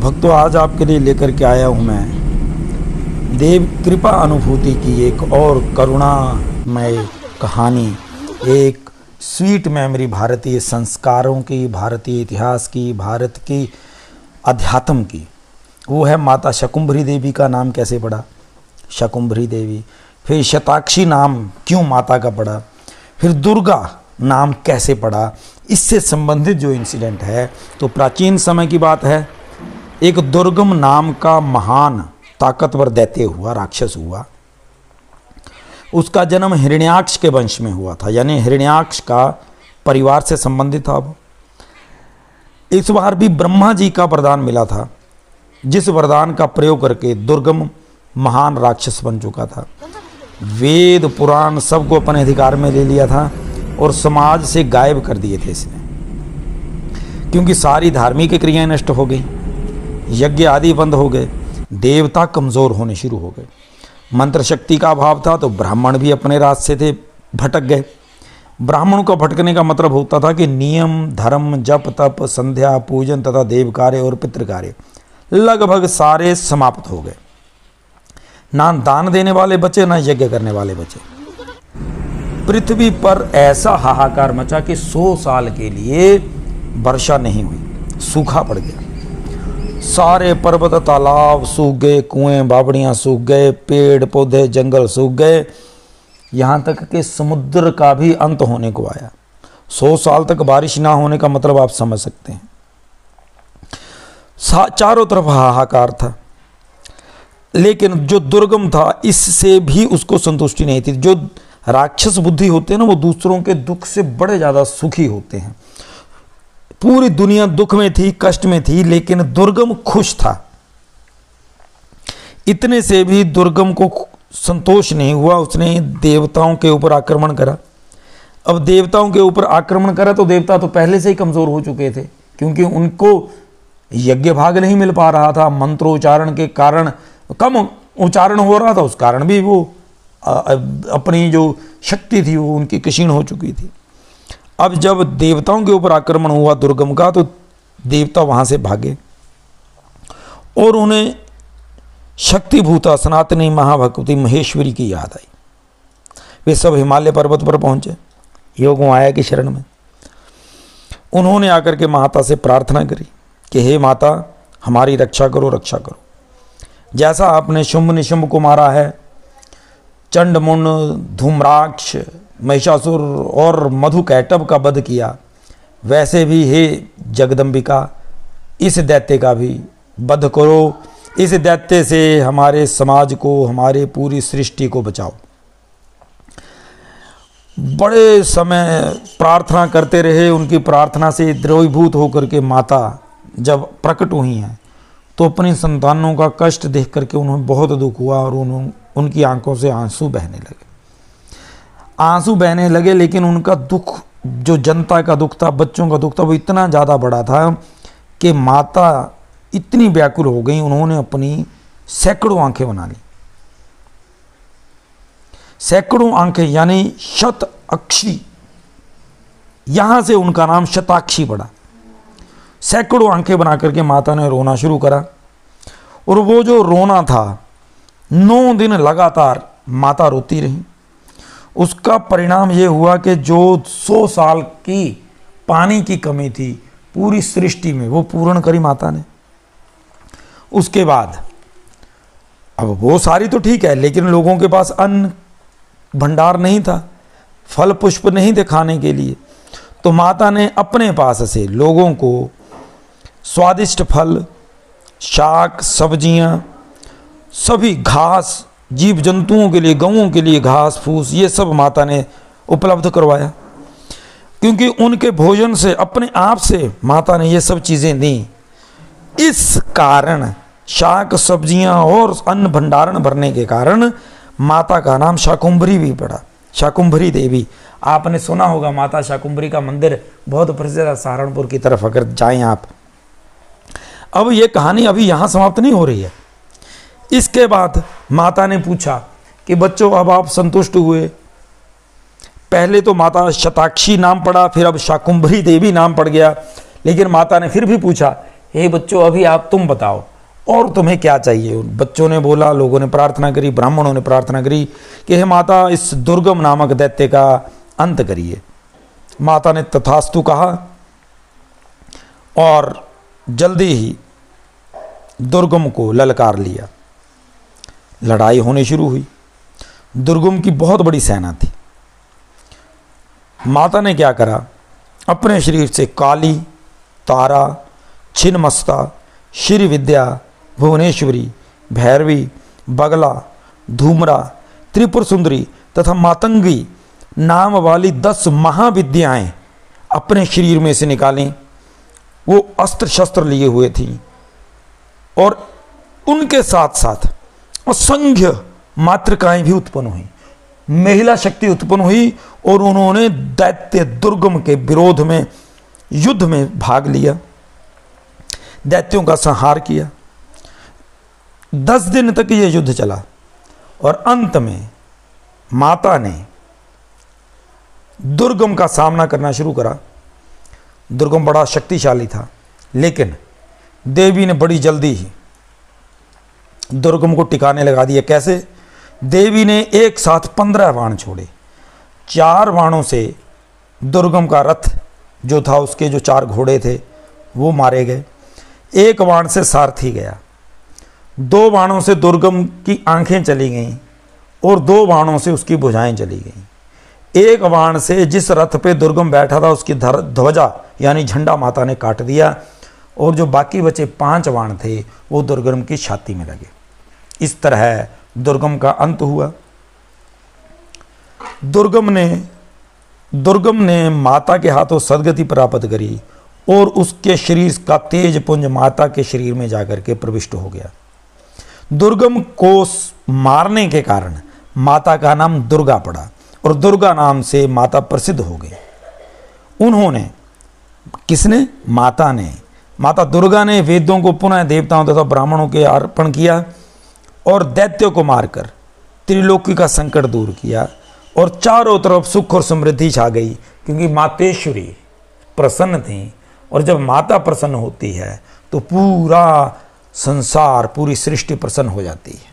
भक्तों, आज आपके लिए लेकर के आया हूँ मैं देव कृपा अनुभूति की एक और करुणामय कहानी, एक स्वीट मेमोरी भारतीय संस्कारों की, भारतीय इतिहास की, भारत की अध्यात्म की। वो है माता शकुंभरी देवी का नाम कैसे पड़ा, शकुंभरी देवी। फिर शताक्षी नाम क्यों माता का पड़ा, फिर दुर्गा नाम कैसे पड़ा। इससे संबंधित जो इंसिडेंट है तो प्राचीन समय की बात है। एक दुर्गम नाम का महान ताकतवर दैत्य हुआ, राक्षस हुआ। उसका जन्म हिरण्याक्ष के वंश में हुआ था, यानी हिरण्याक्ष का परिवार से संबंधित था वो। इस बार भी ब्रह्मा जी का वरदान मिला था, जिस वरदान का प्रयोग करके दुर्गम महान राक्षस बन चुका था। वेद पुराण सबको अपने अधिकार में ले लिया था और समाज से गायब कर दिए थे इसने, क्योंकि सारी धार्मिक क्रियाएं नष्ट हो गई, यज्ञ आदि बंद हो गए, देवता कमज़ोर होने शुरू हो गए, मंत्र शक्ति का अभाव था। तो ब्राह्मण भी अपने रास्ते थे भटक गए। ब्राह्मणों का भटकने का मतलब होता था कि नियम, धर्म, जप, तप, संध्या, पूजन तथा देव कार्य और पितृ कार्य लगभग सारे समाप्त हो गए। ना दान देने वाले बचे, ना यज्ञ करने वाले बचे। पृथ्वी पर ऐसा हाहाकार मचा कि 100 साल के लिए वर्षा नहीं हुई, सूखा पड़ गया। सारे पर्वत तालाब सूख गए, कुएं बावड़ियां सूख गए, पेड़ पौधे जंगल सूख गए, यहाँ तक कि समुद्र का भी अंत होने को आया। 100 साल तक बारिश ना होने का मतलब आप समझ सकते हैं। चारों तरफ हाहाकार था। लेकिन जो दुर्गम था, इससे भी उसको संतुष्टि नहीं थी। जो राक्षस बुद्धि होते हैं ना, वो दूसरों के दुख से बड़े ज़्यादा सुखी होते हैं। पूरी दुनिया दुख में थी, कष्ट में थी, लेकिन दुर्गम खुश था। इतने से भी दुर्गम को संतोष नहीं हुआ, उसने देवताओं के ऊपर आक्रमण करा। अब देवताओं के ऊपर आक्रमण करा तो देवता तो पहले से ही कमज़ोर हो चुके थे, क्योंकि उनको यज्ञ भाग नहीं मिल पा रहा था। मंत्रोच्चारण के कारण कम उच्चारण हो रहा था, उस कारण भी वो अपनी जो शक्ति थी वो उनकी क्षीण हो चुकी थी। अब जब देवताओं के ऊपर आक्रमण हुआ दुर्गम का, तो देवता वहां से भागे और उन्हें शक्तिभूता सनातनी महाभगवती महेश्वरी की याद आई। वे सब हिमालय पर्वत पर पहुंचे योग माया की शरण में। उन्होंने आकर के माता से प्रार्थना करी कि हे माता, हमारी रक्षा करो, रक्षा करो। जैसा आपने शुंभ निशुंभ को मारा है, चंड मुंड, धूम्राक्ष, महिषासुर और मधुकैटभ का वध किया, वैसे भी हे जगदम्बिका, इस दैत्य का भी वध करो। इस दैत्य से हमारे समाज को, हमारे पूरी सृष्टि को बचाओ। बड़े समय प्रार्थना करते रहे। उनकी प्रार्थना से द्रवीभूत होकर के माता जब प्रकट हुई हैं, तो अपनी संतानों का कष्ट देख करके उन्हें बहुत दुख हुआ और उनकी आंखों से आंसू बहने लगे। आंसू बहने लगे, लेकिन उनका दुख, जो जनता का दुख था, बच्चों का दुख था, वो इतना ज़्यादा बड़ा था कि माता इतनी व्याकुल हो गई, उन्होंने अपनी सैकड़ों आंखें बना ली। सैकड़ों आंखें यानी शत अक्षी, यहां से उनका नाम शताक्षी पड़ा। सैकड़ों आंखें बना करके माता ने रोना शुरू करा, और वो जो रोना था 9 दिन लगातार माता रोती रही। उसका परिणाम ये हुआ कि जो 100 साल की पानी की कमी थी पूरी सृष्टि में, वो पूर्ण करी माता ने। उसके बाद अब वो सारी तो ठीक है, लेकिन लोगों के पास अन्न भंडार नहीं था, फल पुष्प नहीं थे खाने के लिए। तो माता ने अपने पास से लोगों को स्वादिष्ट फल, शाक, सब्जियां, सभी घास, जीव जंतुओं के लिए, गौओं के लिए घास फूस, ये सब माता ने उपलब्ध करवाया। क्योंकि उनके भोजन से, अपने आप से माता ने ये सब चीज़ें दी। इस कारण शाक, सब्जियां और अन्न भंडारण भरने के कारण माता का नाम शाकुंभरी भी पड़ा, शाकुंभरी देवी। आपने सुना होगा, माता शाकुंभरी का मंदिर बहुत प्रसिद्ध है सहारनपुर की तरफ, अगर जाएं आप। अब ये कहानी अभी यहाँ समाप्त नहीं हो रही है। इसके बाद माता ने पूछा कि बच्चों, अब आप संतुष्ट हुए? पहले तो माता शताक्षी नाम पड़ा, फिर अब शाकुंभरी देवी नाम पड़ गया। लेकिन माता ने फिर भी पूछा, हे बच्चों अभी आप तुम बताओ और तुम्हें क्या चाहिए। बच्चों ने बोला, लोगों ने प्रार्थना करी, ब्राह्मणों ने प्रार्थना करी कि हे माता इस दुर्गम नामक दैत्य का अंत करिए। माता ने तथास्तु कहा और जल्दी ही दुर्गम को ललकार लिया। लड़ाई होनी शुरू हुई। दुर्गम की बहुत बड़ी सेना थी। माता ने क्या करा, अपने शरीर से काली, तारा, छिन्नमस्ता, श्री विद्या, भुवनेश्वरी, भैरवी, बगला, धूमरा, त्रिपुर सुंदरी तथा मातंगी नाम वाली 10 महाविद्याएं अपने शरीर में से निकालीं। वो अस्त्र शस्त्र लिए हुए थी और उनके साथ साथ असंख्य मातृकाएं भी उत्पन्न हुई, महिला शक्ति उत्पन्न हुई और उन्होंने दैत्य दुर्गम के विरोध में युद्ध में भाग लिया, दैत्यों का संहार किया। 10 दिन तक यह युद्ध चला और अंत में माता ने दुर्गम का सामना करना शुरू करा। दुर्गम बड़ा शक्तिशाली था, लेकिन देवी ने बड़ी जल्दी ही दुर्गम को टिकाने लगा दिया। कैसे? देवी ने एक साथ 15 बाण छोड़े। 4 बाणों से दुर्गम का रथ जो था, उसके जो 4 घोड़े थे वो मारे गए। 1 बाण से सारथी गया। 2 बाणों से दुर्गम की आंखें चली गईं और 2 बाणों से उसकी भुजाएं चली गईं। 1 बाण से जिस रथ पे दुर्गम बैठा था उसकी ध्वजा यानी झंडा माता ने काट दिया और जो बाकी बचे 5 बाण थे वो दुर्गम की छाती में लगे। इस तरह दुर्गम का अंत हुआ। दुर्गम ने माता के हाथों सदगति प्राप्त करी और उसके शरीर का तेज पुंज माता के शरीर में जाकर के प्रविष्ट हो गया। दुर्गम को मारने के कारण माता का नाम दुर्गा पड़ा और दुर्गा नाम से माता प्रसिद्ध हो गई। उन्होंने, किसने? माता ने, माता दुर्गा ने वेदों को पुनः देवताओं तथा ब्राह्मणों के अर्पण किया और दैत्यों को मारकर त्रिलोकी का संकट दूर किया और चारों तरफ सुख और समृद्धि छा गई, क्योंकि मातेश्वरी प्रसन्न थी और जब माता प्रसन्न होती है तो पूरा संसार, पूरी सृष्टि प्रसन्न हो जाती है।